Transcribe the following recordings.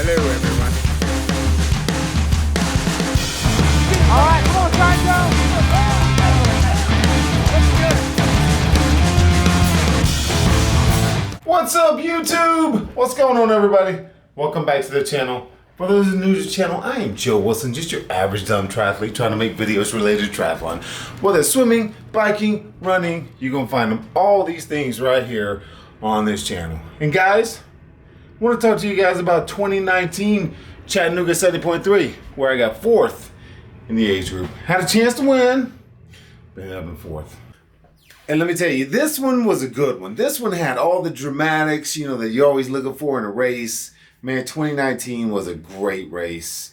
Hello, everyone. All right, come on, Sancho. What's up, YouTube? What's going on, everybody? Welcome back to the channel. For those who are new to the channel, I am Joe Wilson, just your average dumb triathlete trying to make videos related to triathlon. Whether it's swimming, biking, running, you're going to find them, all these things right here on this channel. And guys, I want to talk to you guys about 2019 Chattanooga 70.3, where I got fourth in the age group. Had a chance to win, but ended up in fourth. And let me tell you, this one was a good one. This one had all the dramatics, you know, that you're always looking for in a race. Man, 2019 was a great race.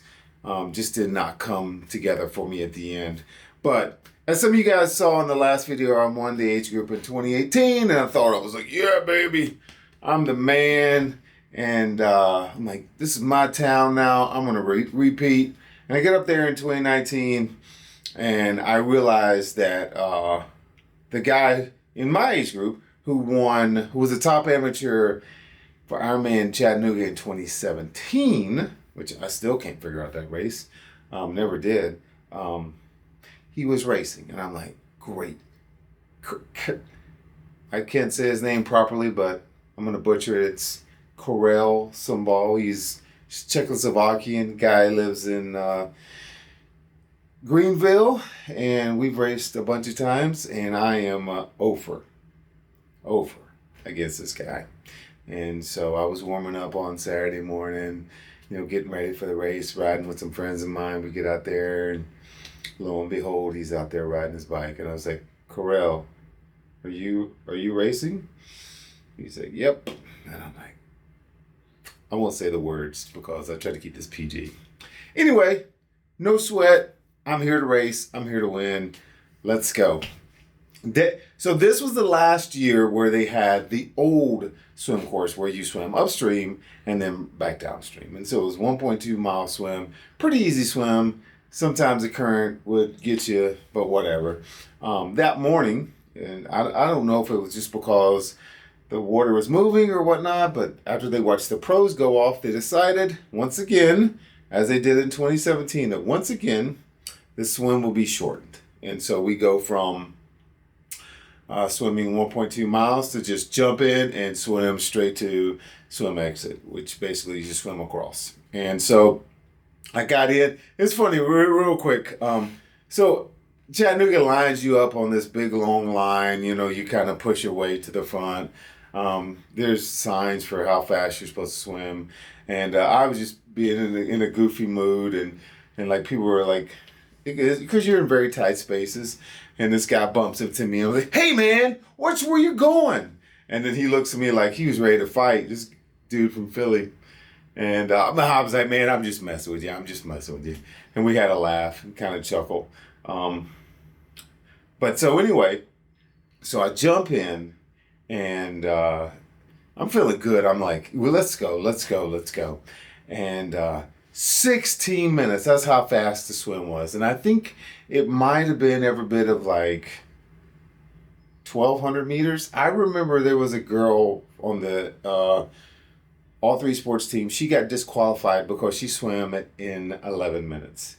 Just did not come together for me at the end. But as some of you guys saw in the last video, I won the age group in 2018. And I thought, I was like, yeah, baby, I'm the man. And I'm like, this is my town now. I'm going to repeat. And I get up there in 2019 and I realized that the guy in my age group who was a top amateur for IRONMAN Chattanooga in 2017, which I still can't figure out that race, never did, he was racing. And I'm like, great. I can't say his name properly, but I'm going to butcher it. It's Karel Sumbal. He's Czechoslovakian guy, lives in Greenville, and we've raced a bunch of times, and I am over against this guy. And so I was warming up on Saturday morning, you know, getting ready for the race, riding with some friends of mine. We get out there, and lo and behold, he's out there riding his bike. And I was like, Karel, are you racing? He said, yep. And I'm like, I won't say the words because I try to keep this PG. Anyway, no sweat. I'm here to race. I'm here to win. Let's go. So this was the last year where they had the old swim course where you swim upstream and then back downstream. And so it was 1.2 mile swim. Pretty easy swim. Sometimes the current would get you, but whatever. That morning, and I don't know if it was just because the water was moving or whatnot, but after they watched the pros go off, they decided once again, as they did in 2017, that once again, the swim will be shortened. And so we go from swimming 1.2 miles to just jump in and swim straight to swim exit, which basically you just swim across. And so I got in. It's funny, real quick. So Chattanooga lines you up on this big long line. You know, you kind of push your way to the front. There's signs for how fast you're supposed to swim. And I was just being in a goofy mood, and like people were like, because you're in very tight spaces, and this guy bumps into me. I'm like, hey man, where you going? And then he looks at me like he was ready to fight, this dude from Philly. And I was like, man, I'm just messing with you. And we had a laugh and kind of chuckle. But so anyway, so I jump in, and I'm feeling good. I'm like, well, let's go. And 16 minutes, that's how fast the swim was. And I think it might have been every bit of like 1,200 meters. I remember there was a girl on the all three sports team. She got disqualified because she swam in 11 minutes.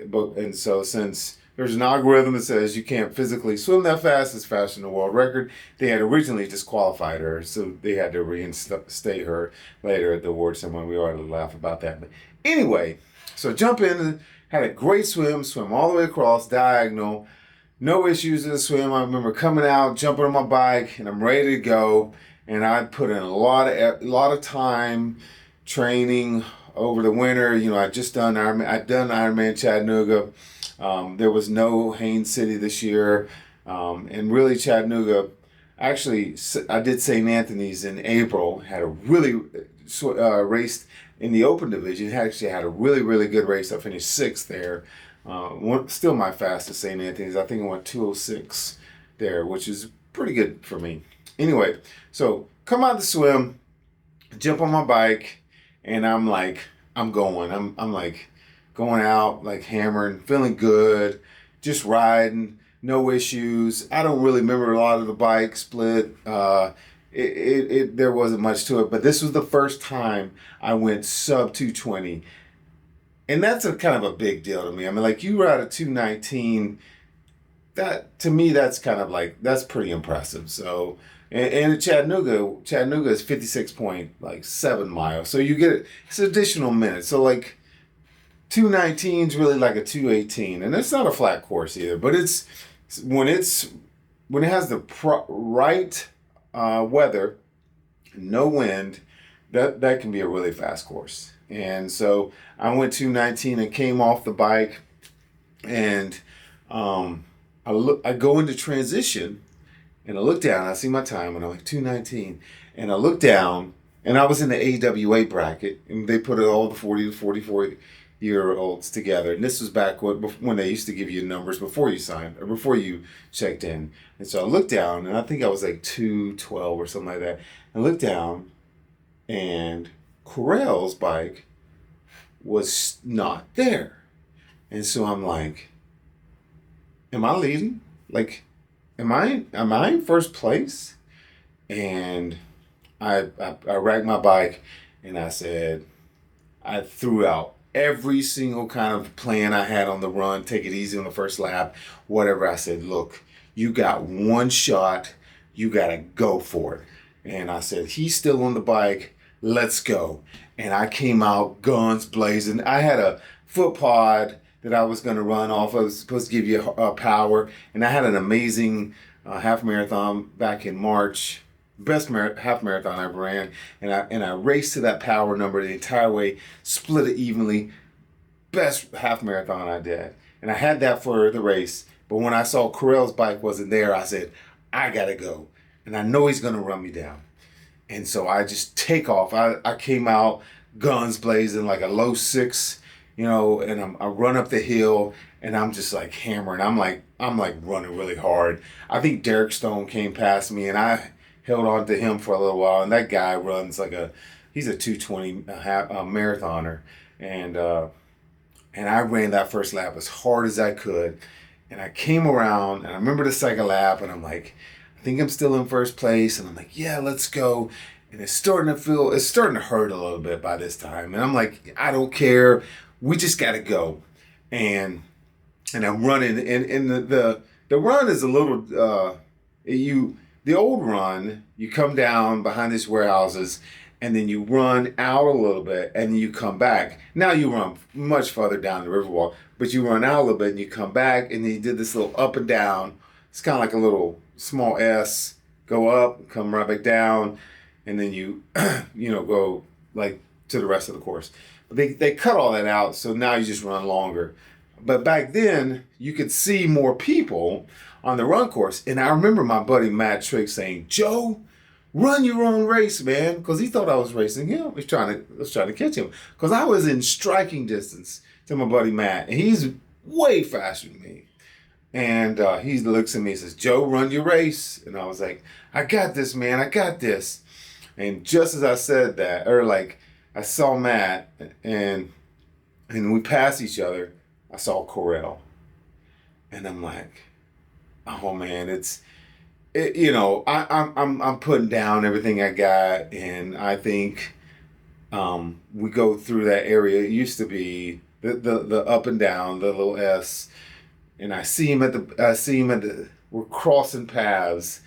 And so since there's an algorithm that says you can't physically swim that fast, it's faster than the world record, they had originally disqualified her. So they had to reinstate her later at the award ceremony. We already laugh about that. But anyway, so jump in, had a great swim all the way across, diagonal, no issues in the swim. I remember coming out, jumping on my bike, and I'm ready to go. And I put in a lot of time training over the winter. You know, I'd done Ironman Chattanooga. There was no Haines City this year, and really Chattanooga. Actually, I did St. Anthony's in April. Had a really raced in the open division. Actually had a really good race. I finished 6th there. Still my fastest St. Anthony's. I think I went 2:06 there, which is pretty good for me. Anyway, so come out the swim, jump on my bike, and I'm like, I'm going. I'm like going out, like hammering, feeling good, just riding, no issues. I don't really remember a lot of the bike split. there wasn't much to it. But this was the first time I went sub 220. And that's a kind of a big deal to me. I mean, like, you ride a 219, that to me, that's kind of like, that's pretty impressive. So, and Chattanooga is 56.7 miles. So you get it's additional minutes. So like 219 is really like a 218, and it's not a flat course either. But when it's when it has the right weather, no wind, that can be a really fast course. And so I went 219 and came off the bike, and I go into transition, and I look down. I see my time, and I'm like 219, and I look down, and I was in the AWA bracket, and they put all the 40 to 44-year-olds together. And this was back when they used to give you numbers before you signed or before you checked in. And so I looked down, and I think I was like 212 or something like that. I looked down, and Correll's bike was not there. And so I'm like, am I leading? Like, am I in first place? And I racked my bike, and I threw out every single kind of plan I had on the run, take it easy on the first lap, whatever. I said, look, you got one shot, you gotta go for it. And I said, he's still on the bike, let's go. And I came out guns blazing. I had a foot pod that I was going to run off. I was supposed to give you power. And I had an amazing half marathon back in March. Best half marathon I ever ran. And I raced to that power number the entire way, split it evenly. Best half marathon I did. And I had that for the race. But when I saw Correll's bike wasn't there, I said, I got to go. And I know he's going to run me down. And so I just take off. I came out guns blazing like a low 6, and I run up the hill, and I'm just like hammering. I'm like running really hard. I think Derek Stone came past me, and I held on to him for a little while. And that guy runs he's a 220 marathoner, and I ran that first lap as hard as I could, and I came around, and I remember the second lap, and I'm like, I think I'm still in first place, and I'm like, yeah, let's go. And it's starting to hurt a little bit by this time. And I'm like, I don't care. We just got to go. And I'm running, and the run is a little, the old run, you come down behind these warehouses, and then you run out a little bit, and then you come back. Now you run much farther down the Riverwalk, but you run out a little bit, and you come back, and then you did this little up and down. It's kind of like a little small S, go up, come right back down, and then you, go like to the rest of the course. But they cut all that out, so now you just run longer. But back then, you could see more people on the run course. And I remember my buddy Matt Trick saying, Joe, run your own race, man. Because he thought I was racing him. I was trying to catch him. Because I was in striking distance to my buddy Matt. And he's way faster than me. And he looks at me and says, Joe, run your race. And I was like, I got this, man. I got this. And just as I said that, or like I saw Matt and we passed each other, I saw Correll. And I'm like, oh man, I'm putting down everything I got, and I think we go through that area. It used to be the up and down, the little S. And I see him we're crossing paths.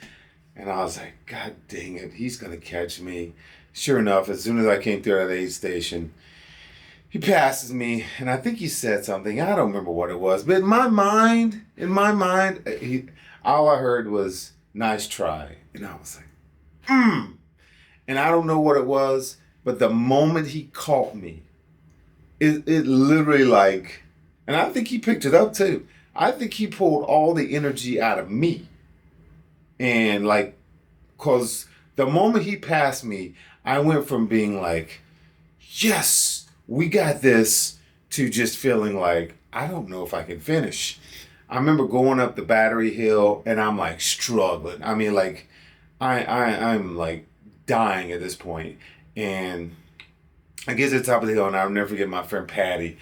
And I was like, God dang it, he's going to catch me. Sure enough, as soon as I came through that aid station, he passes me. And I think he said something. I don't remember what it was. But in my mind, all I heard was, nice try. And I was like, And I don't know what it was. But the moment he caught me, it literally like, and I think he picked it up too. I think he pulled all the energy out of me. And like, cause the moment he passed me, I went from being like, yes, we got this, to just feeling like, I don't know if I can finish. I remember going up the Battery Hill, and I'm like struggling. I mean, like, I'm like dying at this point. And I get to the top of the hill, and I'll never forget my friend Patty.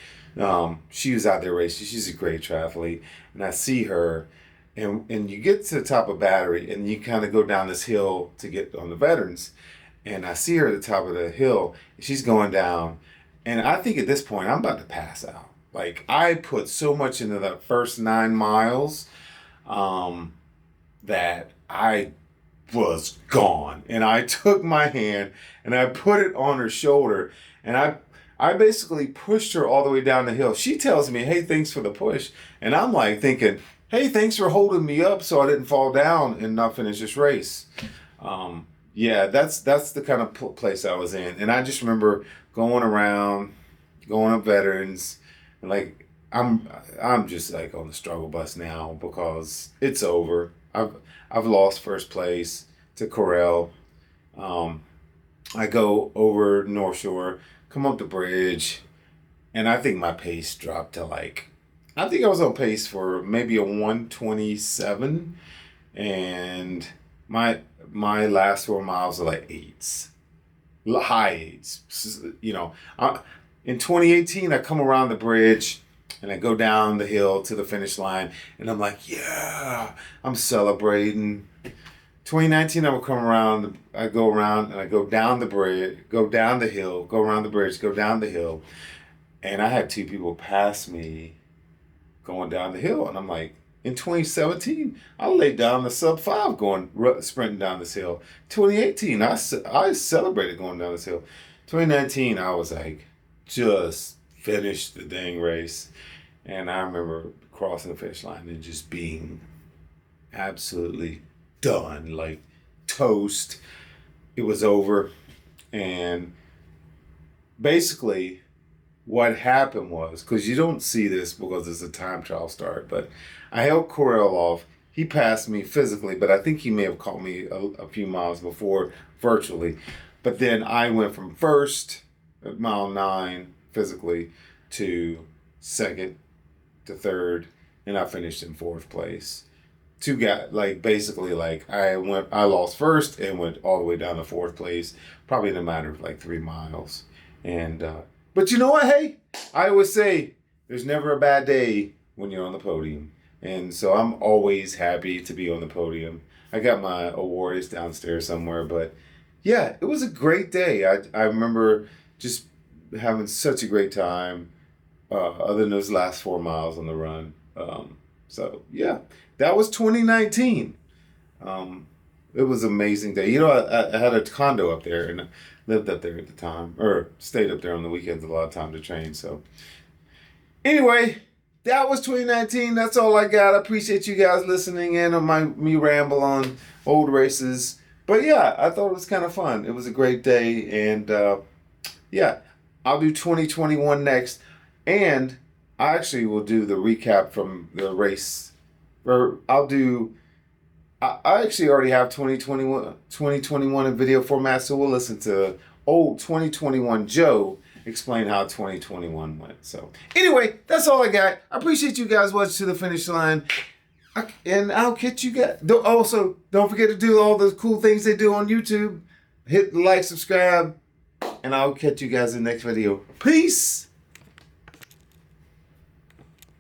She was out there racing. She's a great triathlete. And I see her, and you get to the top of Battery, and you kind of go down this hill to get on the Veterans. And I see her at the top of the hill. She's going down. And I think at this point, I'm about to pass out. Like, I put so much into that first 9 miles that I was gone. And I took my hand and I put it on her shoulder. And I basically pushed her all the way down the hill. She tells me, hey, thanks for the push. And I'm like thinking, hey, thanks for holding me up so I didn't fall down and not finish this race. Yeah, that's the kind of place I was in. And I just remember going around, going up Veterans, and like I'm just like on the struggle bus now because it's over. I've lost first place to Corel. I go over North Shore, come up the bridge, and I think my pace dropped to like, I think I was on pace for maybe a 127, and my last 4 miles are like 8s, high 8s. You know, in 2018, I come around the bridge and I go down the hill to the finish line, and I'm like, yeah, I'm celebrating. 2019, I would come around, I go around and I go down the bridge, go down the hill, go around the bridge, go down the hill. And I had 2 people pass me going down the hill. And I'm like, in 2017, I laid down the sub 5 sprinting down this hill. 2018, I celebrated going down this hill. 2019, I was like, just finished the dang race. And I remember crossing the finish line and just being absolutely done, like toast. It was over. And basically what happened was, because you don't see this because it's a time trial start, but I held Corel off. He passed me physically, but I think he may have caught me a few miles before virtually. But then I went from first at mile 9 physically to second to third, and I finished in 4th place. 2 guys, like basically like I lost first and went all the way down to 4th place, probably in a matter of like 3 miles. And but you know what? Hey, I always say there's never a bad day when you're on the podium. And so I'm always happy to be on the podium. I got my award, it's downstairs somewhere, but yeah, it was a great day. I remember just having such a great time, other than those last 4 miles on the run. So yeah, that was 2019. It was an amazing day. You know, I had a condo up there and lived up there at the time, or stayed up there on the weekends a lot of time to train. So anyway, that was 2019. That's all I got. I appreciate you guys listening in on me ramble on old races. But yeah, I thought it was kind of fun. It was a great day. And yeah, I'll do 2021 next. And I actually will do the recap from the race. Or I actually already have 2021 in video format, so we'll listen to old 2021 Joe explain how 2021 went. So anyway, that's all I got. I appreciate you guys watching to the finish line. And I'll catch you guys. Also, don't forget to do all the cool things they do on YouTube. Hit like, subscribe, and I'll catch you guys in the next video. Peace!